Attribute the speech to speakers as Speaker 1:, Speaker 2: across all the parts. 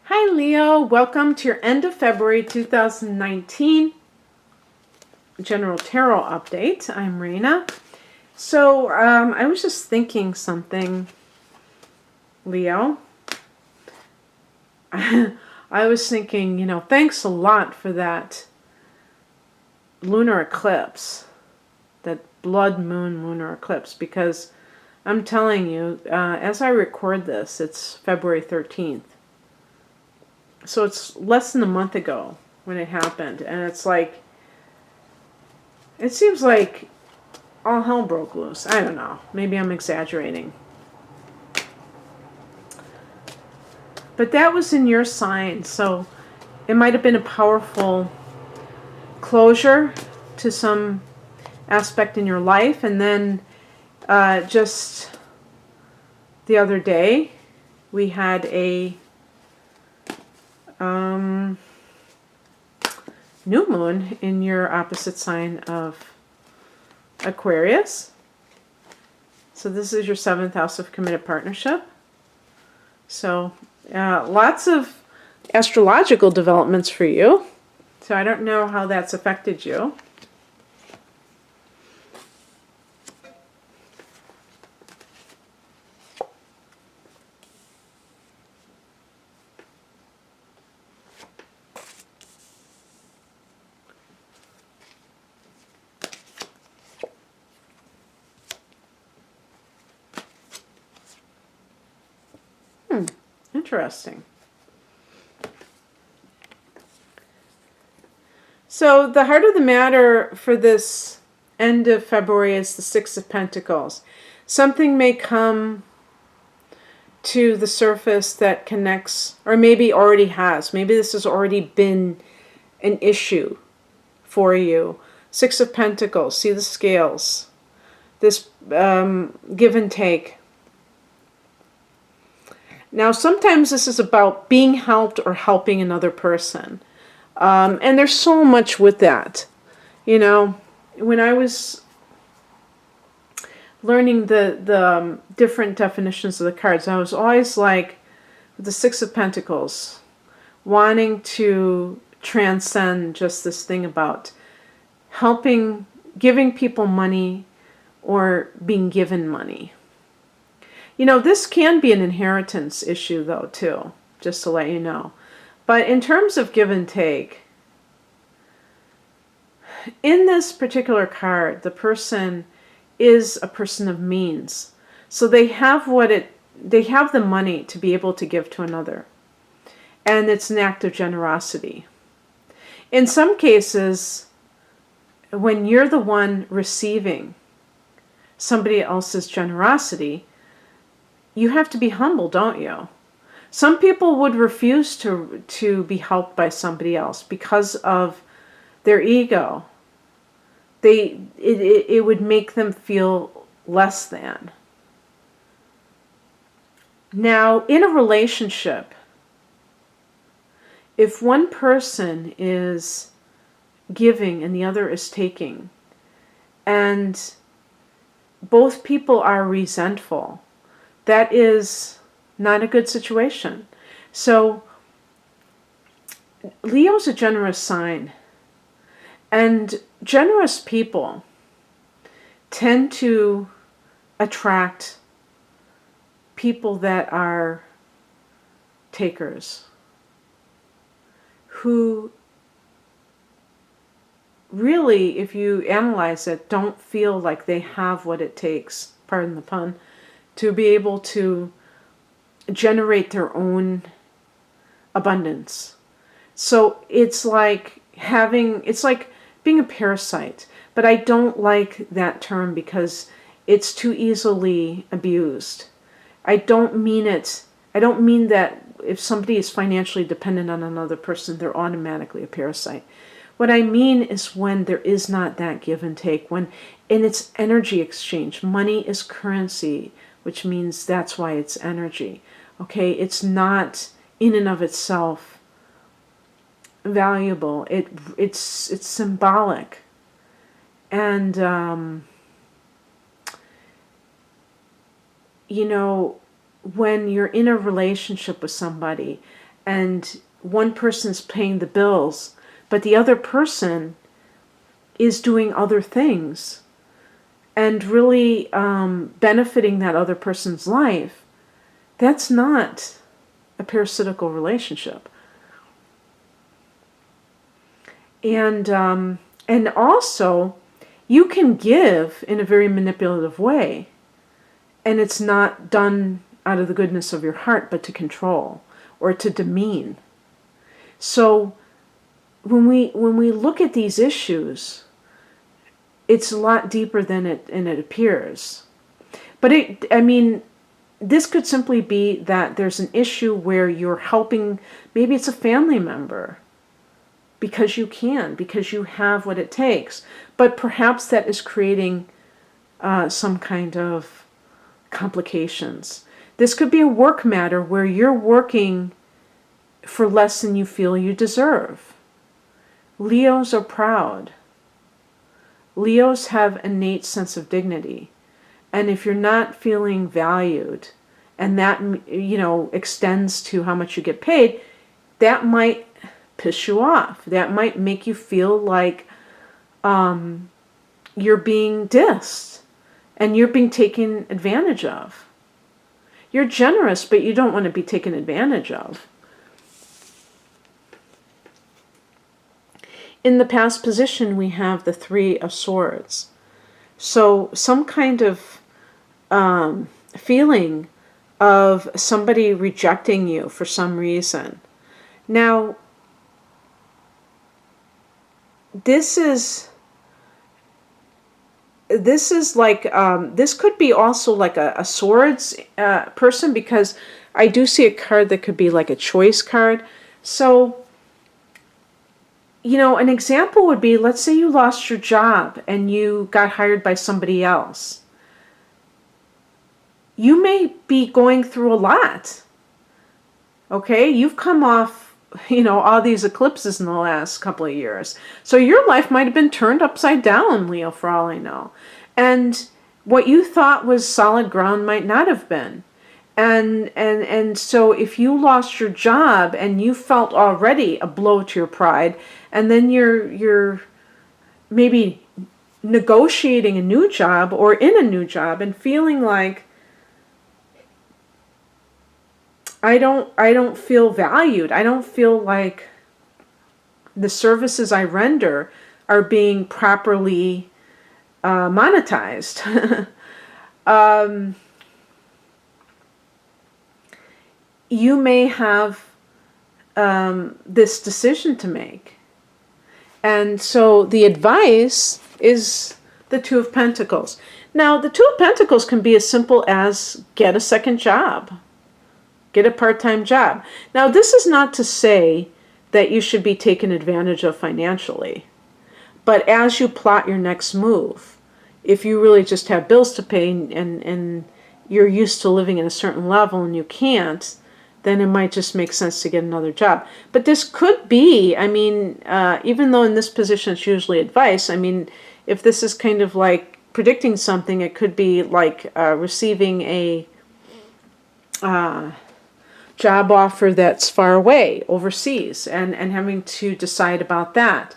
Speaker 1: Hi Leo, welcome to your end of February 2019 General Tarot Update. I'm Raina. So I was just thinking something, Leo. I was thinking, thanks a lot for that lunar eclipse, that blood moon lunar eclipse, because I'm telling you, as I record this, it's February 13th. So it's less than a month ago when it happened. And it's like, it seems like all hell broke loose. I don't know. Maybe I'm exaggerating. But that was in your sign. So it might have been a powerful closure to some aspect in your life. And then just the other day, we had a new moon in your opposite sign of Aquarius. So this is your 7th house of committed partnership. So lots of astrological developments for you. So I don't know how that's affected you. Interesting. So the heart of the matter for this end of February is the Six of Pentacles. Something may come to the surface that connects, or maybe already has. Maybe this has already been an issue for you. Six of Pentacles, see the scales. This give and take. Now, sometimes this is about being helped or helping another person. And there's so much with that. When I was learning the different definitions of the cards, I was always like, with the Six of Pentacles, wanting to transcend just this thing about helping, giving people money or being given money. This can be an inheritance issue, though, too, just to let you know. But in terms of give and take, in this particular card, the person is a person of means. So they have the money to be able to give to another. And it's an act of generosity. In some cases, when you're the one receiving somebody else's generosity, you have to be humble, don't you? Some people would refuse to be helped by somebody else because of their ego. It would make them feel less than. Now, in a relationship, if one person is giving and the other is taking, and both people are resentful, that is not a good situation. So Leo's a generous sign. And generous people tend to attract people that are takers, who really, if you analyze it, don't feel like they have what it takes, pardon the pun, to be able to generate their own abundance. So it's like being a parasite. But I don't like that term because it's too easily abused. I don't mean that if somebody is financially dependent on another person, they're automatically a parasite. What I mean is when there is not that give and take, and it's energy exchange. Money is currency, which means that's why it's energy. Okay, it's not in and of itself valuable. It's symbolic. And when you're in a relationship with somebody and one person's paying the bills, but the other person is doing other things and really benefiting that other person's life, that's not a parasitical relationship. And also, you can give in a very manipulative way, and it's not done out of the goodness of your heart, but to control or to demean. So when we look at these issues, it's a lot deeper than it appears. But this could simply be that there's an issue where you're helping, maybe it's a family member, because you can, because you have what it takes. But perhaps that is creating some kind of complications. This could be a work matter where you're working for less than you feel you deserve. Leos are proud. Leos have an innate sense of dignity. And if you're not feeling valued, and that, extends to how much you get paid, that might piss you off. That might make you feel like you're being dissed and you're being taken advantage of. You're generous, but you don't want to be taken advantage of. In the past position, we have the Three of Swords. So some kind of feeling of somebody rejecting you for some reason. Now, this is like, this could be also like a swords person, because I do see a card that could be like a choice card. So, an example would be, let's say you lost your job and you got hired by somebody else. You may be going through a lot. Okay? You've come off, all these eclipses in the last couple of years. So your life might have been turned upside down, Leo, for all I know. And what you thought was solid ground might not have been. And so if you lost your job and you felt already a blow to your pride, and then you're maybe negotiating a new job or in a new job and feeling like, I don't feel valued. I don't feel like the services I render are being properly monetized. You may have this decision to make. And so the advice is the Two of Pentacles. Now, the Two of Pentacles can be as simple as get a second job. Get a part-time job. Now, this is not to say that you should be taken advantage of financially. But as you plot your next move, if you really just have bills to pay and you're used to living at a certain level and you can't, then it might just make sense to get another job. But this could be, even though in this position it's usually advice, if this is kind of like predicting something, it could be like receiving a job offer that's far away, overseas, and having to decide about that.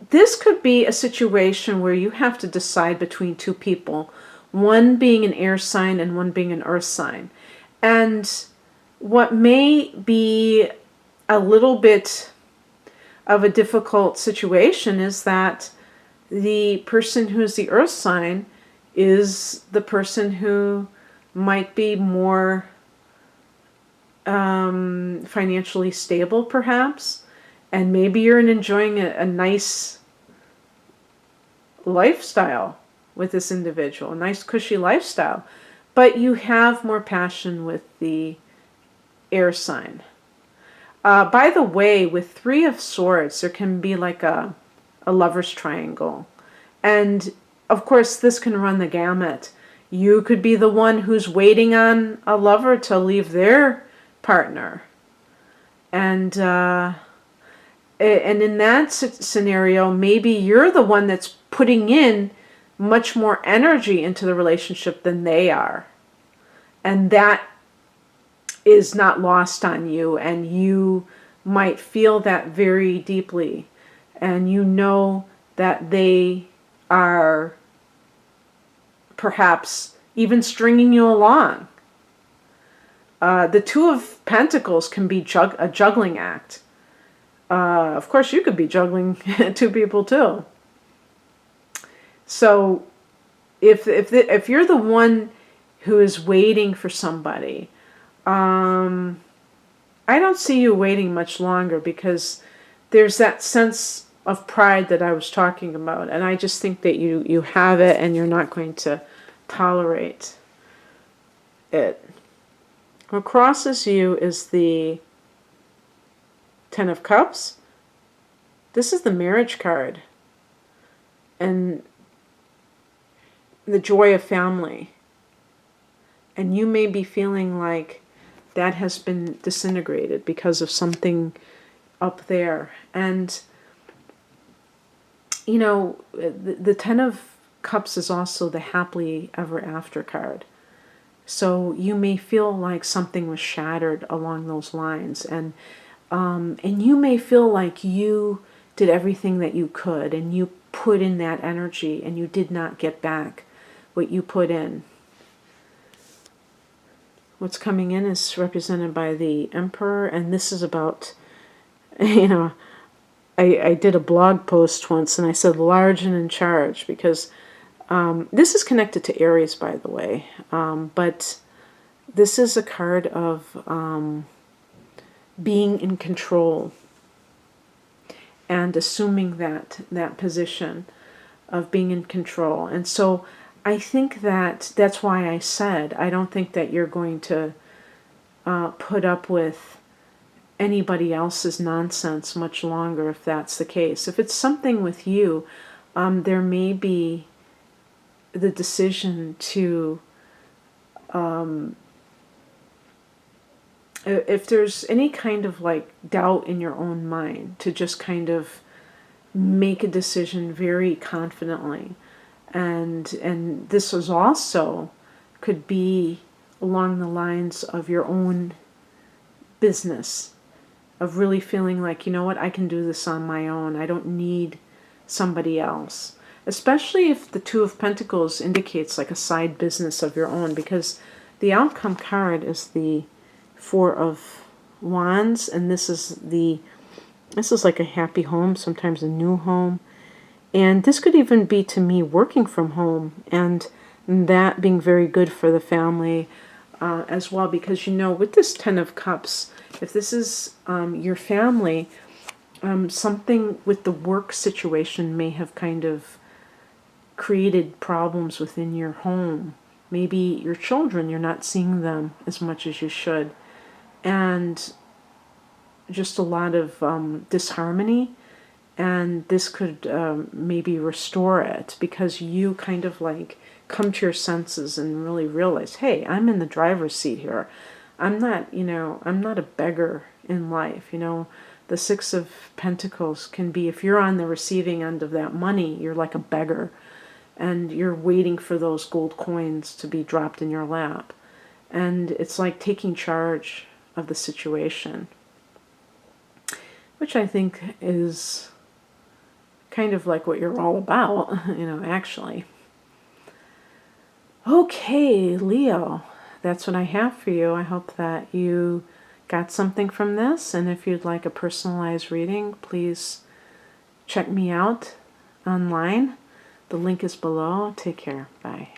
Speaker 1: This could be a situation where you have to decide between two people, one being an air sign and one being an earth sign. And what may be a little bit of a difficult situation is that the person who's the earth sign is the person who might be more financially stable, perhaps, and maybe you're enjoying a nice lifestyle with this individual, a nice cushy lifestyle, but you have more passion with the air sign. By the way, with Three of Swords, there can be like a lover's triangle, and of course this can run the gamut. You could be the one who's waiting on a lover to leave their partner. And in that scenario, maybe you're the one that's putting in much more energy into the relationship than they are. And that is not lost on you, and you might feel that very deeply, and you know that they are perhaps even stringing you along. The Two of Pentacles can be a juggling act. Of course, you could be juggling two people too. So if you're the one who is waiting for somebody, I don't see you waiting much longer, because there's that sense of pride that I was talking about, and I just think that you have it, and you're not going to tolerate it. What crosses you is the Ten of Cups. This is the marriage card, and the joy of family. And you may be feeling like that has been disintegrated because of something up there. And, you know, the Ten of Cups is also the happily ever after card. So you may feel like something was shattered along those lines. And you may feel like you did everything that you could, and you put in that energy, and you did not get back what you put in. What's coming in is represented by the Emperor, and this is about, you know, I did a blog post once, and I said large and in charge, because this is connected to Aries, by the way, but this is a card of being in control and assuming that position of being in control. And so I think that's why I said I don't think that you're going to put up with anybody else's nonsense much longer, if that's the case. If it's something with you, there may be the decision to, if there's any kind of like doubt in your own mind, to just kind of make a decision very confidently. And this was also could be along the lines of your own business, of really feeling like, you know what, I can do this on my own. I don't need somebody else. Especially if the Two of Pentacles indicates like a side business of your own, because the outcome card is the Four of Wands, and this is like a happy home, sometimes a new home. And this could even be, to me, working from home, and that being very good for the family as well. Because, you know, with this Ten of Cups, if this is your family, something with the work situation may have kind of created problems within your home. Maybe your children, you're not seeing them as much as you should. And just a lot of disharmony. And this could maybe restore it, because you kind of like come to your senses and really realize, hey, I'm in the driver's seat here. I'm not, you know, I'm not a beggar in life. You know, the Six of Pentacles can be, if you're on the receiving end of that money, you're like a beggar, and you're waiting for those gold coins to be dropped in your lap. And it's like taking charge of the situation, which I think is kind of like what you're all about, you know, actually. Okay, Leo, that's what I have for you. I hope that you got something from this, and if you'd like a personalized reading, please check me out online. The link is below. Take care. Bye.